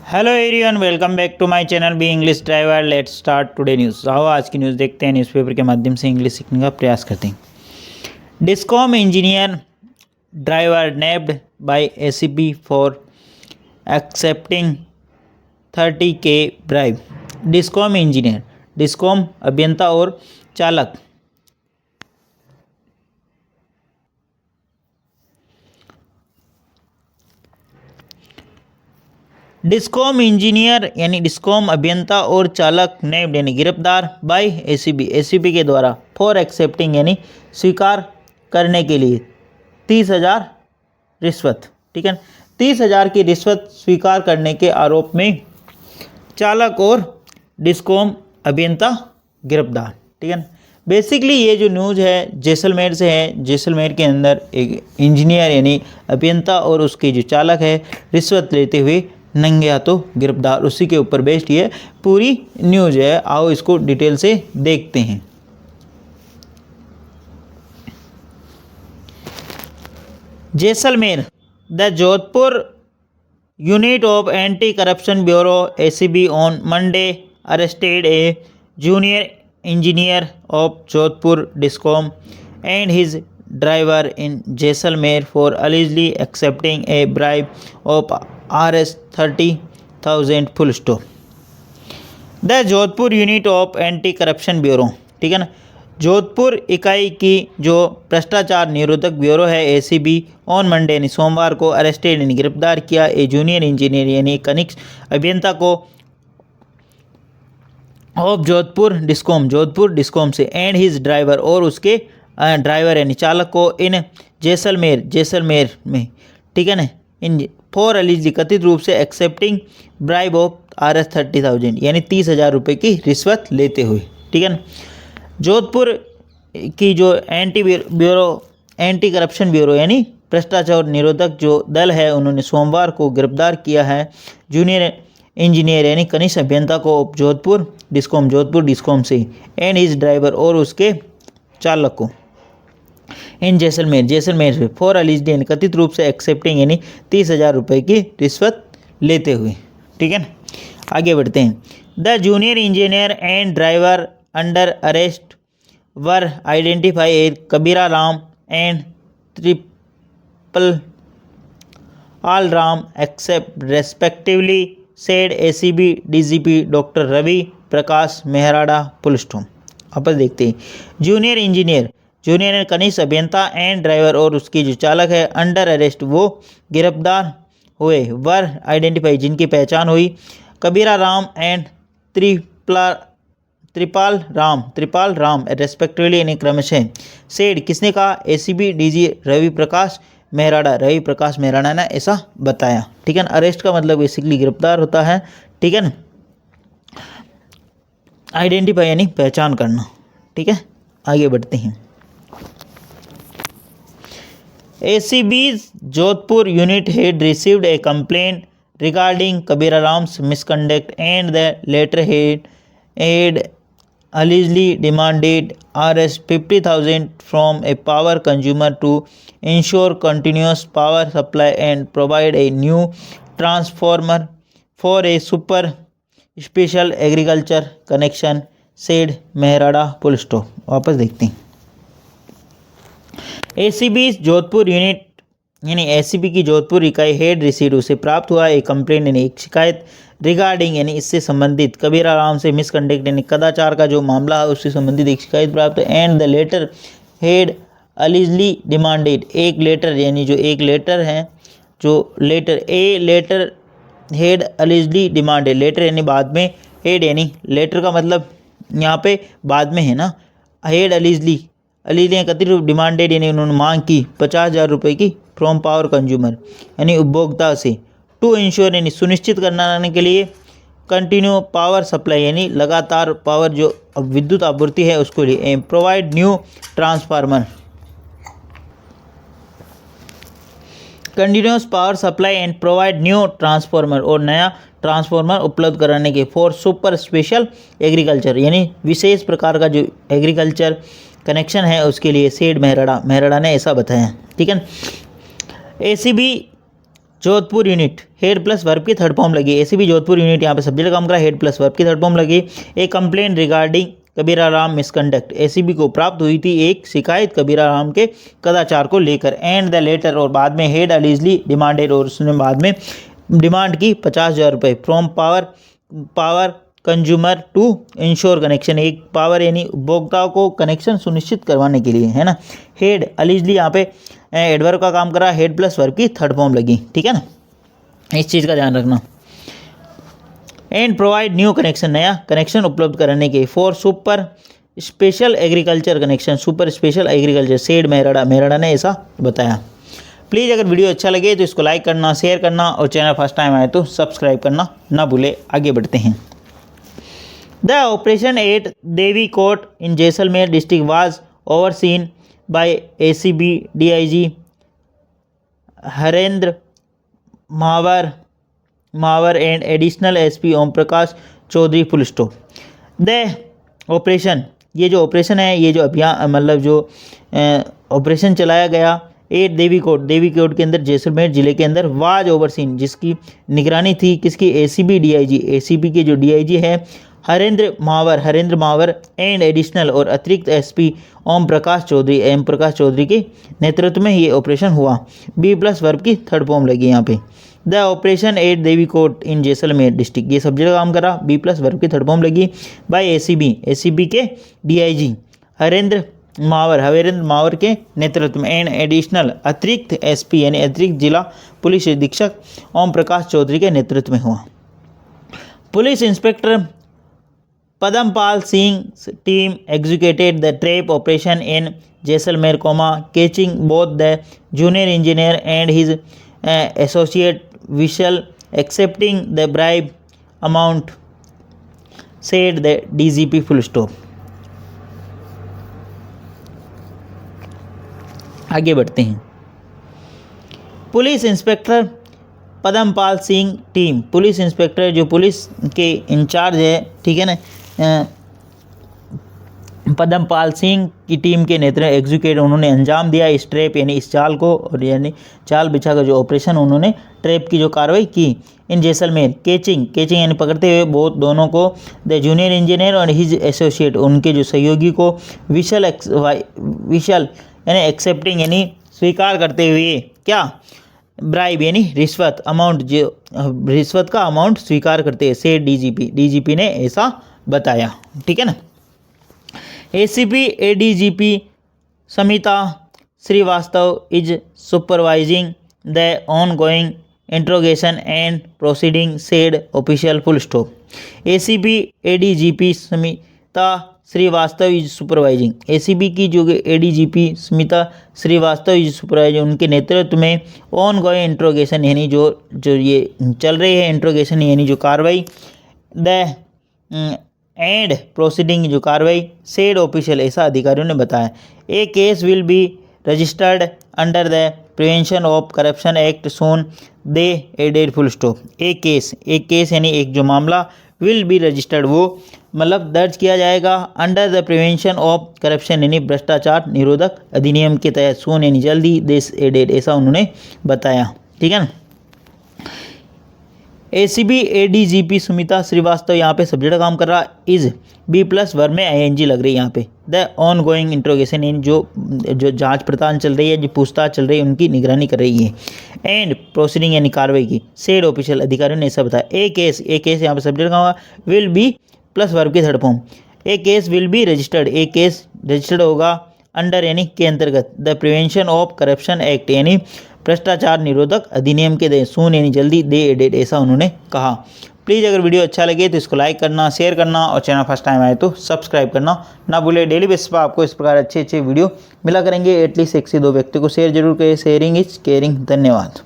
Hello everyone, welcome back to my channel be English driver. Let's start today news. आओ आज की news देखते हैं, न्यूज़पेपर के माध्यम से इंग्लिश सीखने का प्रयास करते हैं। Discom engineer driver nabbed by ACB for accepting 30K bribe. Discom engineer, discom अभियंता और चालक डिस्कॉम इंजीनियर यानी डिस्कॉम अभियंता और चालक नेब्ड यानी गिरफ्तार बाय एसीबी के द्वारा फॉर एक्सेप्टिंग यानी स्वीकार करने के लिए 30,000 रिश्वत। ठीक है, 30,000 की रिश्वत स्वीकार करने के आरोप में चालक और डिस्कॉम अभियंता गिरफ्तार। ठीक है, बेसिकली ये जो न्यूज़ है जैसलमेर से है। जैसलमेर के अंदर एक इंजीनियर यानी अभियंता और उसके जो चालक है रिश्वत लेते हुए नंगे हाथों गिरफ्तार, उसी के ऊपर बेस्ड ये पूरी न्यूज़ है। आओ इसको डिटेल से देखते हैं। Jaisalmer, the Jodhpur unit of anti corruption bureau ACB on Monday arrested A junior engineer of Jodhpur discom and his driver in Jaisalmer for allegedly accepting a bribe of Rs 30,000 full stop. The Jodhpur unit of anti corruption bureau, ठीक है ना, जोधपुर इकाई की जो भ्रष्टाचार निरोधक bureau है ACB on Monday यानी सोमवार को अरेस्टेड यानी गिरफ्तार किया ए जूनियर इंजीनियर यानी कनिष्ठ अभियंता को ऑफ जोधपुर डिस्कॉम से एंड हिज ड्राइवर और उसके ड्राइवर यानी चालक को इन जैसलमेर में, ठीक है ना, इन फॉर अलीजली कथित रूप से एक्सेप्टिंग ब्राइब ऑफ Rs 30,000 यानी 30,000 रुपये की रिश्वत लेते हुए। ठीक है ना, जोधपुर की जो एंटी करप्शन ब्यूरो यानी भ्रष्टाचार निरोधक जो दल है उन्होंने सोमवार को गिरफ्तार किया है जूनियर इंजीनियर यानी कनिष्ठ अभियंता को जोधपुर डिस्कॉम से एंड हिज ड्राइवर और उसके चालक को इन जैसलमेर से फॉर अलीजली यानी कथित रूप से एक्सेप्टिंग यानी 30,000 रुपये की रिश्वत लेते हुए। ठीक है, आगे बढ़ते हैं। The junior engineer and driver under arrest were identify a Kabira Ram and triple all Ram except respectively said ACB DGP doctor Ravi Prakash Mehrada police. आपस देखते हैं। जूनियर इंजीनियर कनिष्ठ अभियंता एंड ड्राइवर और उसकी जो चालक है अंडर अरेस्ट वो गिरफ्तार हुए वर आइडेंटिफाई जिनकी पहचान हुई कबीरा राम एंड त्रिपाल राम रेस्पेक्टिवली यानी क्रमशः सेड किसने कहा एसीबी डीजी रवि प्रकाश मेहराड़ा ने ऐसा बताया। ठीक है, अरेस्ट का मतलब बेसिकली गिरफ्तार होता है। ठीक है ना, आइडेंटिफाई यानी पहचान करना। ठीक है, आगे बढ़ते हैं। ACB's Jodhpur unit head received a complaint regarding Kabira Ram's misconduct and the letter head allegedly demanded Rs 50,000 from a power consumer to ensure continuous power supply and provide a new transformer for a super special agriculture connection said Mehrada police. वापस देखते हैं। ACB Jodhpur unit यानी ACB की जोधपुर इकाई head receive उसे प्राप्त हुआ एक कंप्लेंट यानी एक शिकायत रिगार्डिंग यानी इससे संबंधित कबीरा राम से मिसकंडक्ट यानी कदाचार का जो मामला है उससे संबंधित एक शिकायत प्राप्त and the letter head allegedly demanded एक लेटर यानी जो एक लेटर है जो letter head allegedly demanded letter यानी बाद में हेड यानी लेटर का मतलब यहाँ पे बाद में है ना, हेड अलीजली कथित रूप डिमांडेड यानी उन्होंने मांग की 50,000 रुपये की फ्रॉम पावर कंज्यूमर यानी उपभोक्ता से टू इंश्योर यानी सुनिश्चित करने के लिए कंटिन्यू पावर सप्लाई यानी लगातार पावर जो विद्युत आपूर्ति है उसको लिए provide new transformer continuous power supply and provide new transformer और नया ट्रांसफार्मर उपलब्ध कराने के फॉर सुपर स्पेशल एग्रीकल्चर यानी विशेष प्रकार का जो एग्रीकल्चर कनेक्शन है उसके लिए सेड मेहराड़ा ने ऐसा बताया। ठीक है, ACB Jodhpur unit head plus verb की थर्ड फॉर्म लगी। एसीबी जोधपुर यूनिट यहाँ पे सब्जेक्ट काम करा, हेड प्लस वर्ब की थर्ड फॉर्म लगी। एक कंप्लेंट रिगार्डिंग कबीरा राम मिसकंडक्ट, एसीबी को प्राप्त हुई थी एक शिकायत कबीरा राम के कदाचार को लेकर। एंड द लेटर, और बाद में हेड अलीजली डिमांडेड, और उसने बाद में डिमांड की 50,000 रुपये from power consumer to ensure connection, एक पावर यानी उपभोक्ताओं को कनेक्शन सुनिश्चित करवाने के लिए, है ना। हेड अलीजली यहाँ पे एडवर्ब का काम करा, हेड प्लस वर्ब की थर्ड फॉर्म लगी, ठीक है ना, इस चीज़ का ध्यान रखना। एंड प्रोवाइड न्यू कनेक्शन, नया कनेक्शन उपलब्ध कराने के। For super special agriculture connection, super special agriculture, said Mehrada ने ऐसा बताया। प्लीज़ अगर वीडियो अच्छा लगे तो इसको लाइक करना, शेयर करना, और चैनल फर्स्ट टाइम आए तो सब्सक्राइब करना ना भूले। आगे बढ़ते हैं। The operation at Devikot in Jaisalmer district was overseen by ACB DIG Harendra Mawar and additional SP Om Prakash Chaudhary full stop. The operation, ये जो ऑपरेशन है, ये जो अभियान मतलब जो ऑपरेशन चलाया गया एट देवी कोट के अंदर जैसलमेर जिले के अंदर, वाज ओवरसीन, जिसकी निगरानी थी किसकी, एसीबी डीआईजी, एसीबी के जो डीआईजी है हरेंद्र मावर एंड एडिशनल, और अतिरिक्त एसपी ओम प्रकाश चौधरी के नेतृत्व में ये ऑपरेशन हुआ। बी प्लस वर्ब की थर्ड फॉर्म लगी यहाँ पे। The operation at Devikot in Jaisalmer district, ये सब्जेक्ट काम करा, बी प्लस वर्ब की थर्ड फॉर्म लगी। बाय एसीबी के डीआईजी हरेंद्र मावर के नेतृत्व में, एंड एडिशनल, अतिरिक्त एसपी यानी अतिरिक्त जिला पुलिस अधीक्षक ओम प्रकाश चौधरी के नेतृत्व में हुआ। Police inspector Padampal Singh team executed the trap operation in Jaisalmer, catching both the junior engineer and his associate Vishal accepting the bribe amount, said the DGP full stop। आगे बढ़ते हैं। Police inspector Padampal Singh team, police inspector जो police के in charge है, ठीक है ना, पदमपाल सिंह की टीम के नेतृत्व एग्जीक्यूट, उन्होंने अंजाम दिया इस ट्रैप यानी इस चाल को, और यानी चाल बिछा कर जो ऑपरेशन उन्होंने ट्रैप की जो कार्रवाई की इन जैसलमेर, केचिंग यानी पकड़ते हुए बहुत दोनों को, द जूनियर इंजीनियर और हिज एसोसिएट, उनके जो सहयोगी को, विशल यानी एक्सेप्टिंग यानी स्वीकार करते हुए, क्या, ब्राइब यानी रिश्वत, अमाउंट जो रिश्वत का अमाउंट स्वीकार करते हैं, से डीजीपी ने ऐसा बताया, ठीक है ना। ACP ADGP Samita Shrivastava is supervising the ongoing interrogation and proceeding, said official full stop. ACP ADGP Samita Shrivastava is supervising, ACB की जो ADGP Smita Shrivastava is supervising, उनके नेतृत्व में ऑन गोइंग इंट्रोगेशन यानी जो ये चल रही है इंट्रोगेशन यानी जो कार्रवाई, द एंड प्रोसीडिंग जो कार्रवाई, सेड ऑफिशियल ऐसा अधिकारियों ने बताया। A case will be registered under the prevention of corruption act soon they added full stop. एक केस यानी एक जो मामला, विल बी रजिस्टर्ड वो मतलब दर्ज किया जाएगा, under the prevention of corruption यानी भ्रष्टाचार निरोधक अधिनियम के तहत, सोन यानी जल्दी, देश एडेड ऐसा उन्होंने बताया, ठीक है ना। एसीबी एडीजीपी सुमिता श्रीवास्तव यहाँ पे सब्जेक्ट काम कर रहा, इज बी प्लस वर्ब में आईएनजी लग रही है यहाँ पे। द ऑन गोइंग इंट्रोगेशन इन जो जांच पड़ताल चल रही है, जो पूछताछ चल रही है, उनकी निगरानी कर रही है। एंड प्रोसीडिंग यानी कार्रवाई की, सेड ऑफिशियल अधिकारियों ने ऐसा बताया। ए केस यहाँ पे सब्जेक्ट का विल बी प्लस वर्ब की third form. A case will be registered, A case registered होगा अंडर यानी के अंतर्गत, the prevention of corruption act यानी भ्रष्टाचार निरोधक अधिनियम के दे, सून यानी जल्दी, दे एडेड ऐसा उन्होंने कहा। प्लीज़ अगर वीडियो अच्छा लगे तो इसको लाइक करना, शेयर करना, और चैनल फर्स्ट टाइम आए तो सब्सक्राइब करना ना भूले। डेली बेसिस पर आपको इस प्रकार अच्छे वीडियो मिला करेंगे, एटलीस्ट 1 से 2 व्यक्ति को शेयर जरूर करें। Sharing is caring. धन्यवाद।